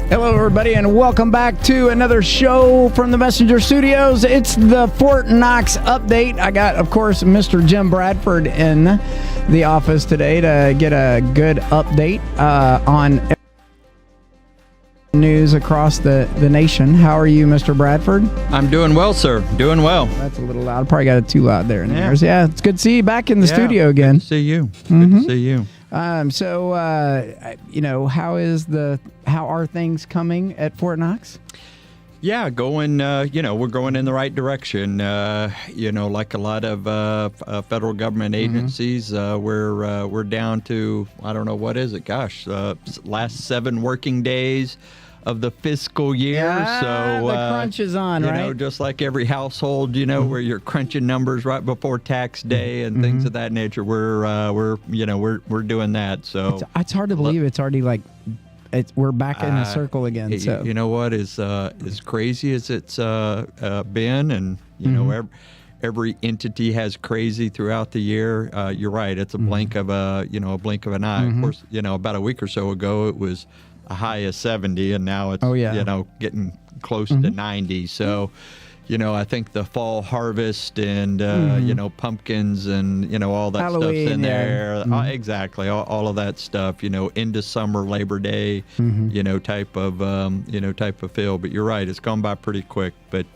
Hello, everybody, and welcome back to another show from the Messenger Studios. It's the Fort Knox update. I got, of course, Mr. Jim Bradford in the office today to get a good update on news across the nation. How are you, Mr. Bradford? I'm doing well, sir. Doing well. That's a little loud. Probably got it too loud there in the ears. Yeah, it's good to see you back in the studio again. Good to see you. Good to see you. How are things coming at Fort Knox? Yeah, going, we're going in the right direction. Like a lot of federal government agencies, we're down to, I don't know, what is it? Gosh, last 7 working days of the fiscal year. Yeah, so the crunch is on, right? Just like every household, where you're crunching numbers right before tax day and things of that nature. We're doing that. So it's hard to believe it's already like we're back in the circle again. So you know what is as crazy as it's been, and every entity has crazy throughout the year. You're right. It's a blink of an eye. Of course, about a week or so ago, it was a high of 70, and now it's getting close to 90. So, I think the fall harvest and pumpkins and all that Halloween, stuff's in there. Exactly, all of that stuff. Into summer, Labor Day, type of feel. But you're right, it's gone by pretty quick. But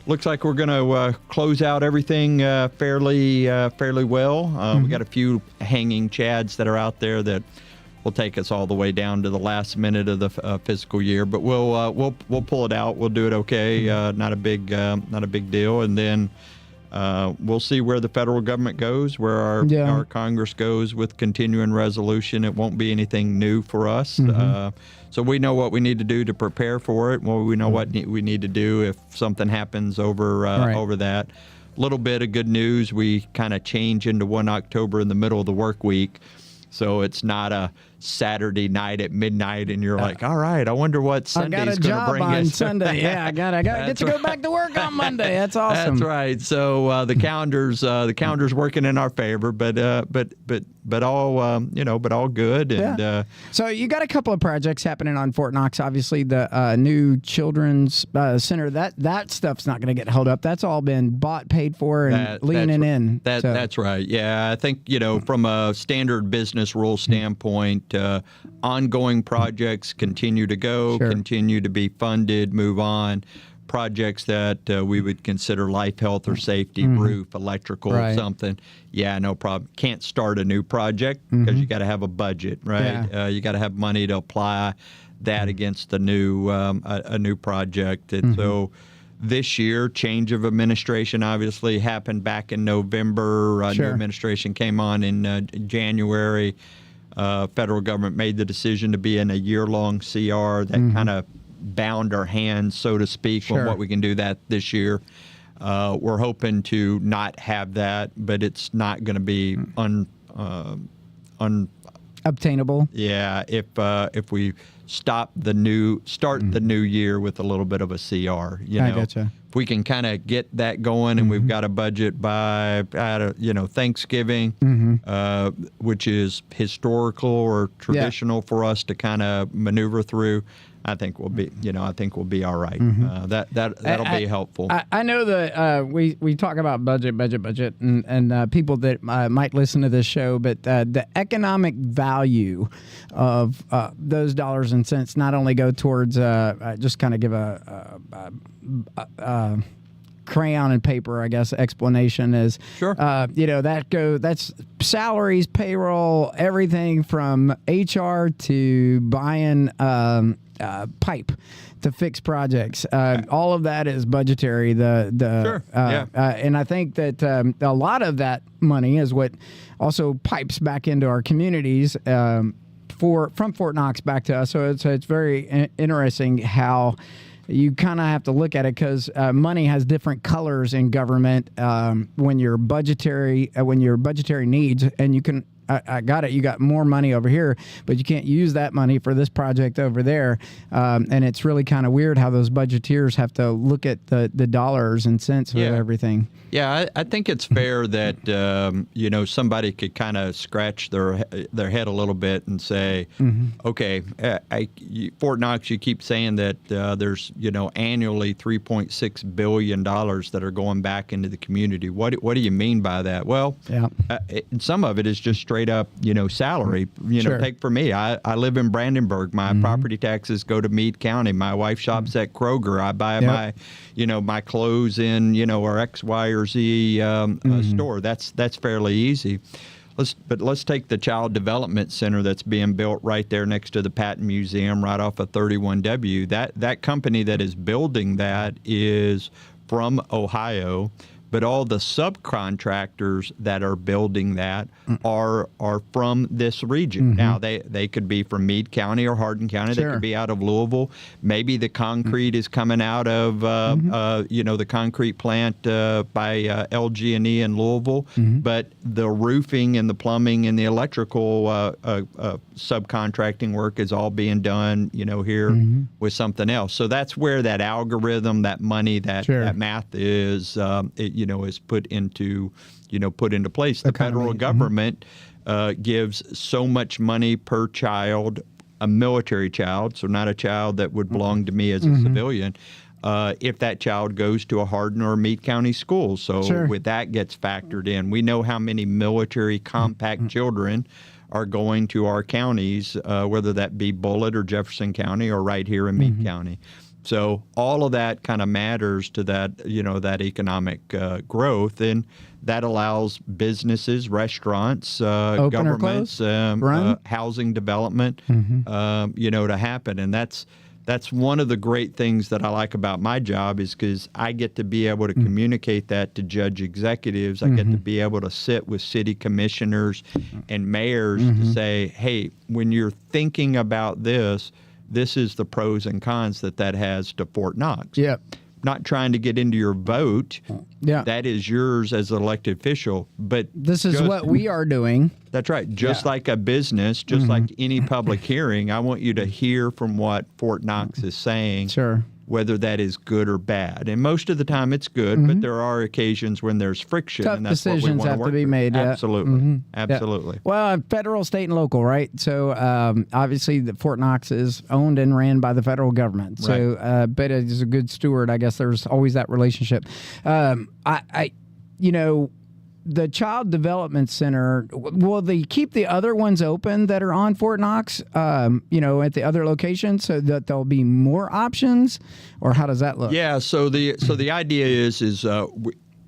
looks like we're going to close out everything fairly well. We got a few hanging chads that are out there that will take us all the way down to the last minute of the fiscal year, but we'll pull it out. We'll do it okay. Not a big deal. And then we'll see where the federal government goes, where our Congress goes with continuing resolution. It won't be anything new for us. So we know what we need to do to prepare for it. Well, we know what we need to do if something happens over that. A little bit of good news. We kind of change into 1 October in the middle of the work week. So it's not a Saturday night at midnight, and you're like, all right, I wonder what Sunday's going to bring us. I got a job on Sunday. Yeah, I got to get to go back to work on Monday. That's awesome. That's right. So the calendar's working in our favor, but all good. And so you got a couple of projects happening on Fort Knox. Obviously, the new children's center. That stuff's not going to get held up. That's all been bought, paid for, and leaning in. That's right. Yeah, I think from a standard business rule standpoint. Ongoing projects continue to go, continue to be funded, move on. Projects that we would consider life, health, or safety, roof, electrical, something. Yeah, no problem. Can't start a new project because you got to have a budget, right? Yeah. You got to have money to apply that against a new project. And so this year, change of administration obviously happened back in November. New administration came on in January. Federal government made the decision to be in a year-long CR that kind of bound our hands, so to speak, on what we can do that this year. We're hoping to not have that, but it's not going to be obtainable. Yeah, if we start the new year with a little bit of a CR, I gotcha. If we can kind of get that going, and we've got a budget by Thanksgiving, which is historical or traditional for us to kind of maneuver through. I think we'll be all right. That'll be helpful. I know that we talk about budget, and people that might listen to this show, but the economic value of those dollars and cents not only go towards just kind of give a crayon and paper, I guess, explanation is, that's salaries, payroll, everything from HR to buying pipe to fix projects. All of that is budgetary. And I think that a lot of that money is what also pipes back into our communities from Fort Knox back to us. So it's very interesting how you kind of have to look at it, because money has different colors in government when your budgetary needs, and you can I got it. You got more money over here, but you can't use that money for this project over there. And it's really kind of weird how those budgeteers have to look at the dollars and cents of everything. Yeah, I think it's fair that somebody could kind of scratch their head a little bit and say, okay, Fort Knox, you keep saying that there's annually $3.6 billion that are going back into the community. What do you mean by that? Well, some of it is just straight up salary. Take for me, I live in Brandenburg. My property taxes go to Meade County. My wife shops at Kroger. I buy my clothes in our X, Y, or Z store. That's fairly easy. Let's take the Child Development Center that's being built right there next to the Patton Museum, right off of 31W. That company that is building that is from Ohio, but all the subcontractors that are building that are from this region. Now, they could be from Meade County or Hardin County. They could be out of Louisville. Maybe the concrete is coming out of the concrete plant by LG&E in Louisville. But the roofing and the plumbing and the electrical subcontracting work is all being done here with something else. So that's where that algorithm, that money, that math is is put into place. The federal government gives so much money per child, a military child, so not a child that would belong to me as a civilian, if that child goes to a Hardin or Meade County school. So with that gets factored in. We know how many military compact children are going to our counties, whether that be Bullitt or Jefferson County or right here in Meade County. So all of that kind of matters to that, that economic growth, and that allows businesses, restaurants, governments, housing development, to happen. And that's one of the great things that I like about my job, is because I get to be able to communicate that to judge executives. I get to be able to sit with city commissioners and mayors to say, hey, when you're thinking about this is the pros and cons that has to Fort Knox. Not trying to get into your vote. That is yours as an elected official. But this is what we are doing. That's right. Just like a business, just like any public hearing, I want you to hear from what Fort Knox is saying. Whether that is good or bad. And most of the time it's good, but there are occasions when there's friction. Tough and that's decisions what we want have to work to be through. made. Absolutely. Absolutely. Well, federal, state, and local, right? So obviously the Fort Knox is owned and ran by the federal government. So but as a good steward, I guess there's always that relationship. The Child Development Center, will they keep the other ones open that are on Fort Knox, at the other locations, so that there'll be more options, or how does that look? Yeah, so the idea is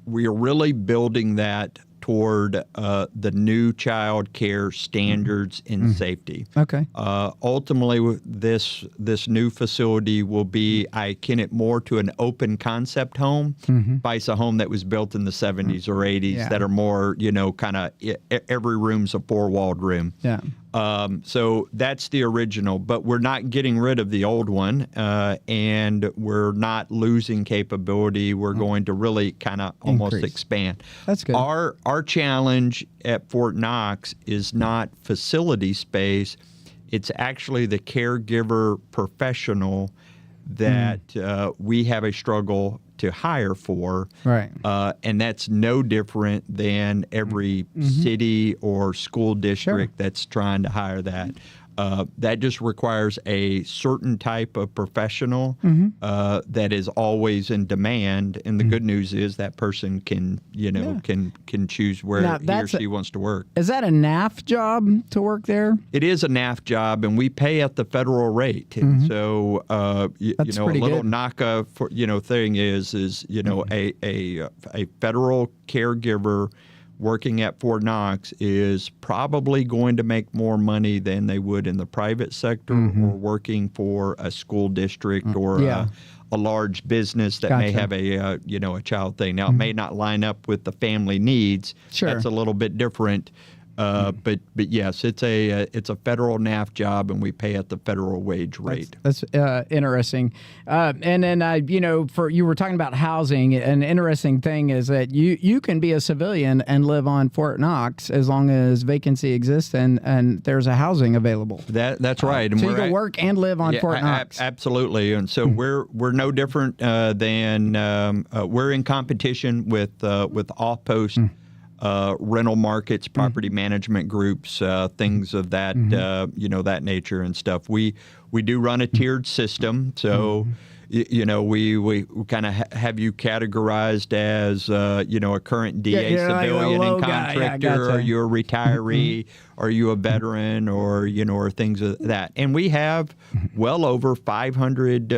we are really building that toward the new child care standards and safety. Okay. Ultimately, this new facility will be, I akin it more to an open concept home, vice a home that was built in the 70s or 80s that are more, kind of every room's a four-walled room. Yeah. So that's the original, but we're not getting rid of the old one, and we're not losing capability. We're going to really kind of almost expand. That's good. Our challenge at Fort Knox is not facility space. It's actually the caregiver professional that we have a struggle to hire for. Right. And that's no different than every city or school district that's trying to hire that. That just requires a certain type of professional that is always in demand. And the good news is that person can, can choose where he or she wants to work. Is that a NAF job to work there? It is a NAF job, and we pay at the federal rate. And so, a little knock-off, thing is a federal caregiver working at Fort Knox is probably going to make more money than they would in the private sector or working for a school district or a large business that may have a child thing. Now, it may not line up with the family needs. That's a little bit different. But yes, it's a federal NAF job, and we pay at the federal wage rate. That's interesting. And then you were talking about housing. An interesting thing is that you can be a civilian and live on Fort Knox as long as vacancy exists and there's a housing available. That's right. And so you can work and live on Fort Knox. Absolutely. And so we're no different than we're in competition with off-post rental markets, property management groups, things of that that nature and stuff. We do run a tiered system, so. We kind of have you categorized as, a current DA civilian and contractor. Are you a retiree? Are you a veteran? Or things of that. And we have well over 500,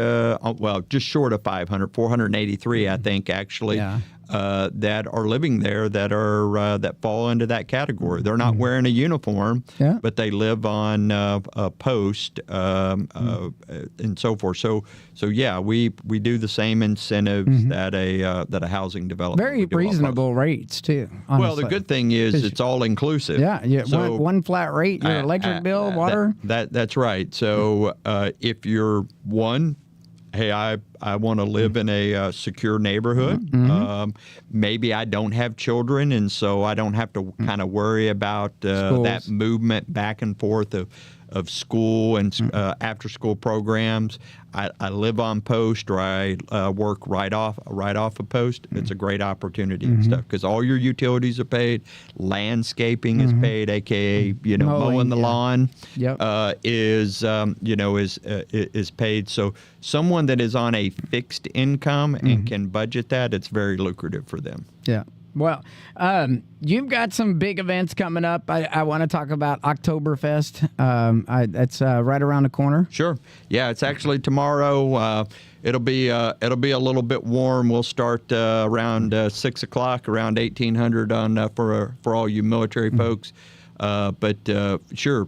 just short of 500, 483, I think, actually. Yeah. That are living there that are that fall into that category. They're not wearing a uniform, but they live on a post and so forth. So yeah, we do the same incentives that a housing development. Very reasonable rates too. Honestly. Well, the good thing is it's all inclusive. Yeah. So, one flat rate, your electric bill, water. That's right. So if you're hey, I want to live in a secure neighborhood. Maybe I don't have children, and so I don't have to kind of worry about that movement back and forth of school and after-school programs. I live on post, or I work right off a post. It's a great opportunity and stuff because all your utilities are paid. Landscaping is paid, aka mowing the lawn is paid. So someone that is on a fixed income and can budget that, it's very lucrative for them. Yeah. Well, you've got some big events coming up. I want to talk about Oktoberfest. That's right around the corner. Sure. Yeah, it's actually tomorrow. It'll be a little bit warm. We'll start around 6 o'clock, around 1800 for all you military folks. But sure,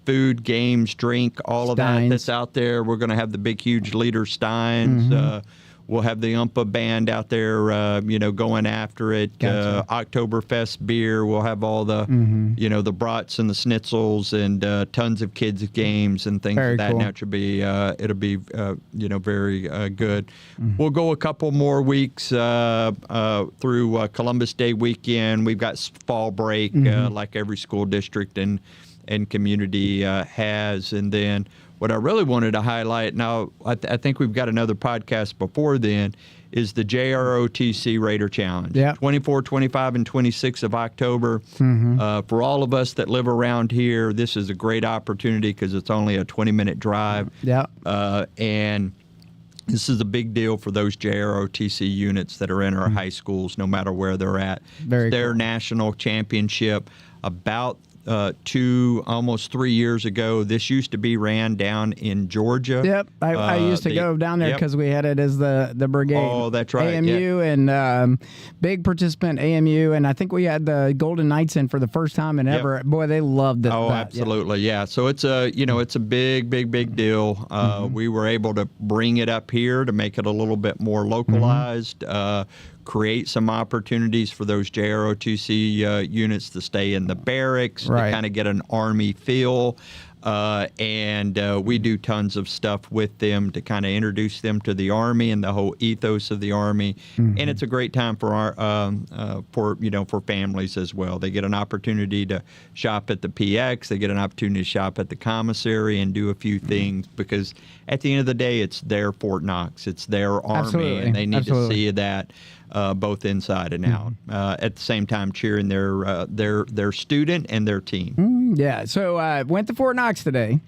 food, games, drink, all of that that's out there. We're going to have the big, huge Leader Steins. We'll have the UMPA band out there, going after it. Gotcha. Oktoberfest beer. We'll have all the, the brats and the schnitzels and tons of kids games and things like that. Cool. And it'll be very good. We'll go a couple more weeks through Columbus Day weekend. We've got fall break like every school district and community has, and then. What I really wanted to highlight, now I think we've got another podcast before then, is the JROTC Raider Challenge. Yeah. 24, 25, and 26 of October. For all of us that live around here, this is a great opportunity because it's only a 20-minute drive. Yeah. And this is a big deal for those JROTC units that are in our high schools, no matter where they're at. It's their national championship. About almost 3 years ago. This used to be ran down in Georgia. Yep, I used to go down there because we had it as the brigade. Oh, that's right. AMU and big participant AMU, and I think we had the Golden Knights in for the first time in ever. Boy, they loved it. Oh, absolutely, yeah. So it's a big deal. We were able to bring it up here to make it a little bit more localized. Create some opportunities for those JROTC units to stay in the barracks, to kind of get an Army feel. And we do tons of stuff with them to kind of introduce them to the Army and the whole ethos of the Army. And it's a great time for our for families as well. They get an opportunity to shop at the PX. They get an opportunity to shop at the commissary and do a few things because at the end of the day, it's their Fort Knox. It's their Army, and they need to see that. Both inside and out, at the same time cheering their student and their team. Yeah, so I went to Fort Knox today,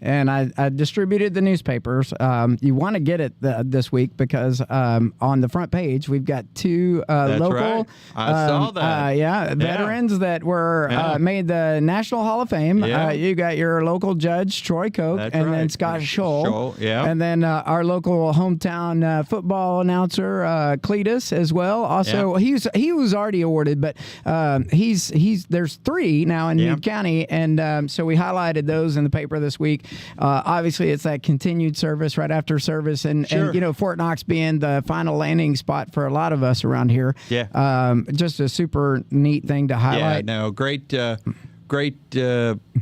and I distributed the newspapers. You want to get it this week because on the front page we've got two local right. I saw that. Veterans that were made the National Hall of Fame. You got your local judge, Troy Koch, then Scott Scholl. And then our local hometown football announcer, Cletus, as well. Also, he was already awarded, but there's three now in Meade County, and so we highlighted those in the paper this week. Obviously, it's that continued service right after service, and Fort Knox being the final landing spot for a lot of us around here. Just a super neat thing to highlight. Yeah, no, great great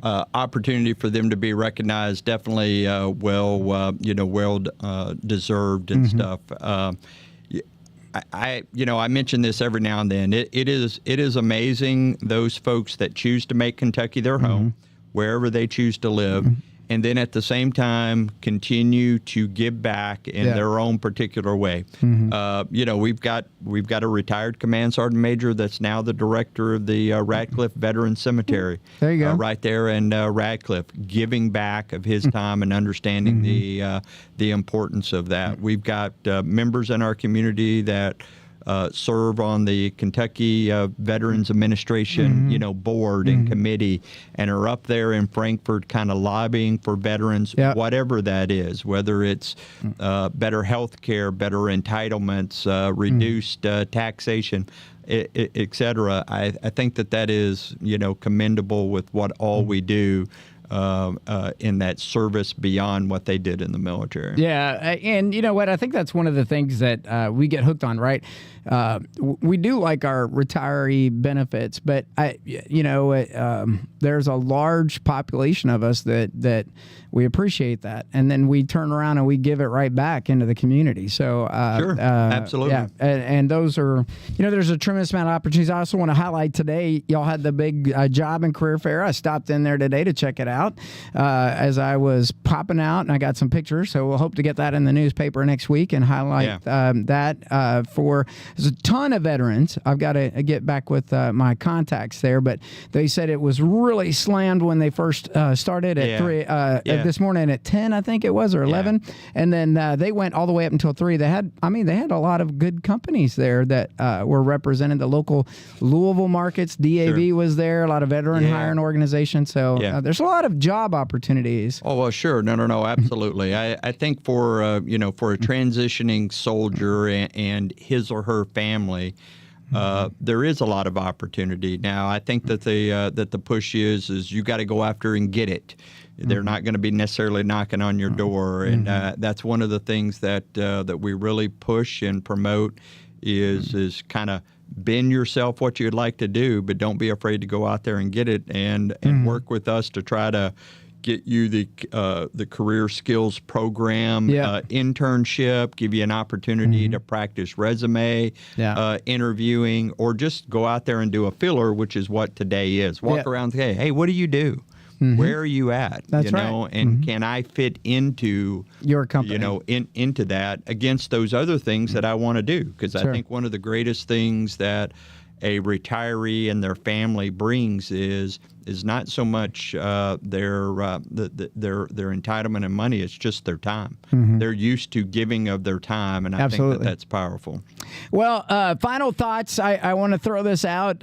opportunity for them to be recognized. Definitely well deserved and stuff. I mention this every now and then. It is amazing, those folks that choose to make Kentucky their home, wherever they choose to live, and then at the same time continue to give back in their own particular way. We've got a retired command sergeant major that's now the director of the Radcliffe Veteran Cemetery. There you go. Right there in Radcliffe, giving back of his time and understanding the importance of that. We've got members in our community that serve on the Kentucky Veterans Administration, board and committee, and are up there in Frankfort kind of lobbying for veterans, whatever that is, whether it's better health care, better entitlements, reduced taxation, et cetera. I think that is, commendable with what all we do. In that service beyond what they did in the military. Yeah, and you know what? I think that's one of the things that we get hooked on, right? We do like our retiree benefits, but there's a large population of us that we appreciate that, and then we turn around and we give it right back into the community. So sure, absolutely. Yeah, and those are, there's a tremendous amount of opportunities. I also want to highlight today, y'all had the big job and career fair. I stopped in there today to check it out as I was popping out, and I got some pictures. So we'll hope to get that in the newspaper next week and highlight that for. There's a ton of veterans. I've got to get back with my contacts there, but they said it was really slammed when they first started at 3 this morning at 10, I think it was, or 11, and then they went all the way up until 3. They had a lot of good companies there that were represented. The local Louisville markets, DAV was there, a lot of veteran hiring organizations. So there's a lot of job opportunities. Oh, well, sure. No, absolutely. I think for a transitioning soldier and his or her family, there is a lot of opportunity. Now, I think that the push is you got to go after and get it. They're not going to be necessarily knocking on your door, and that's one of the things that we really push and promote is kind of bend yourself what you'd like to do, but don't be afraid to go out there and get it and work with us to try to get you the career skills program internship, give you an opportunity to practice resume interviewing, or just go out there and do a filler, which is what today is. Walk around and say, hey, what do you do? Where are you at? That's right. And can I fit into your company? Into that against those other things that I want to do? Because I think one of the greatest things that a retiree and their family brings is not so much their entitlement and money. It's just their time. They're used to giving of their time, and I think that's powerful. Well, final thoughts. I want to throw this out.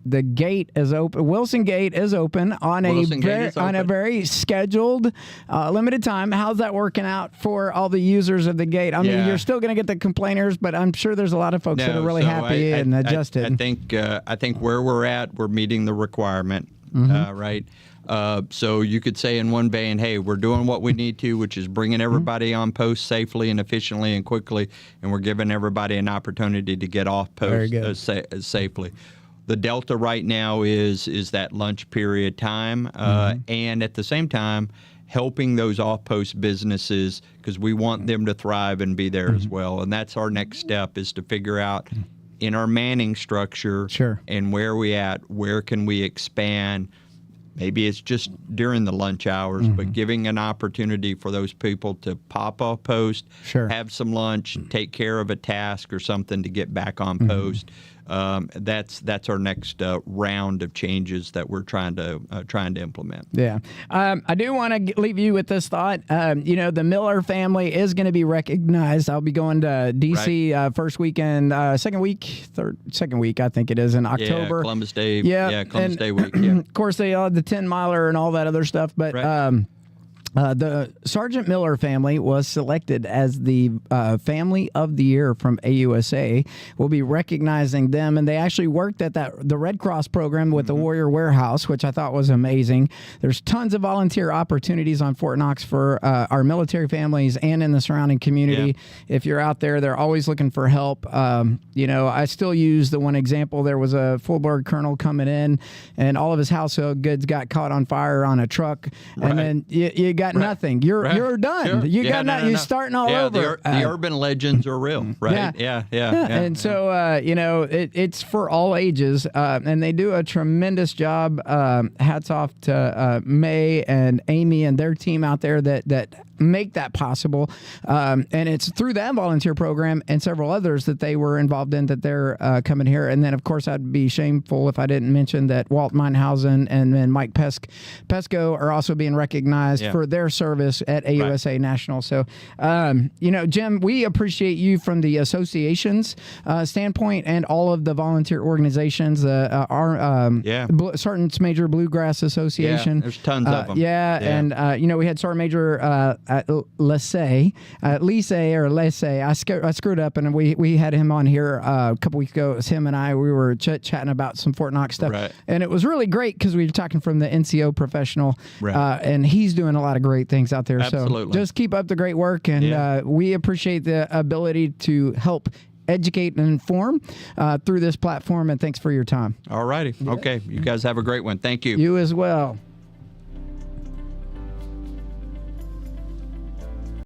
The gate is open. Wilson Gate is open on a very scheduled, limited time. How's that working out for all the users of the gate? I mean, you're still going to get the complainers, but I'm sure there's a lot of folks that are really happy and adjusted. I think where we're at, we're meeting the requirement, right? So you could say in one vein, hey, we're doing what we need to, which is bringing everybody on post safely and efficiently and quickly, and we're giving everybody an opportunity to get off post safely. The delta right now is that lunch period time, and at the same time, helping those off-post businesses, because we want them to thrive and be there as well. And that's our next step, is to figure out in our manning structure and where we at, where can we expand. Maybe it's just during the lunch hours, but giving an opportunity for those people to pop off post, have some lunch, take care of a task or something to get back on post. That's our next round of changes that we're trying to implement. Yeah, I do want to leave you with this thought. The Miller family is going to be recognized. I'll be going to DC first weekend, second week, I think it is, in October. Yeah, Columbus Day. Columbus Day week. Yeah. Of course, they all had the 10-miler and all that other stuff, but. The Sergeant Miller family was selected as the Family of the Year from AUSA. We'll be recognizing them, and they actually worked at the Red Cross program with the Warrior Warehouse, which I thought was amazing. There's tons of volunteer opportunities on Fort Knox for our military families and in the surrounding community. Yeah. If you're out there, they're always looking for help. I still use the one example. There was a full-board colonel coming in, and all of his household goods got caught on fire on a truck, and then you got nothing. You're done. Sure. You got nothing. You're starting all over. The urban legends are real, right? Yeah. And so it's for all ages, and they do a tremendous job. Hats off to May and Amy and their team out there that make that possible. And it's through that volunteer program and several others that they were involved in that they're coming here. And then, of course, I'd be shameful if I didn't mention that Walt Meinhausen and then Mike Pesco are also being recognized for their service at AUSA National. So, Jim, we appreciate you from the association's standpoint and all of the volunteer organizations, Sergeant's Major Bluegrass Association. Yeah, there's tons of them. And, we had Sergeant Major Lessay, I screwed up, and we had him on here a couple weeks ago. It was him and I. We were chatting about some Fort Knox stuff, and it was really great because we were talking from the NCO professional, and he's doing a lot of great things out there. Absolutely. So just keep up the great work, and we appreciate the ability to help educate and inform through this platform, and thanks for your time. All righty. Okay. You guys have a great one. Thank you. You as well.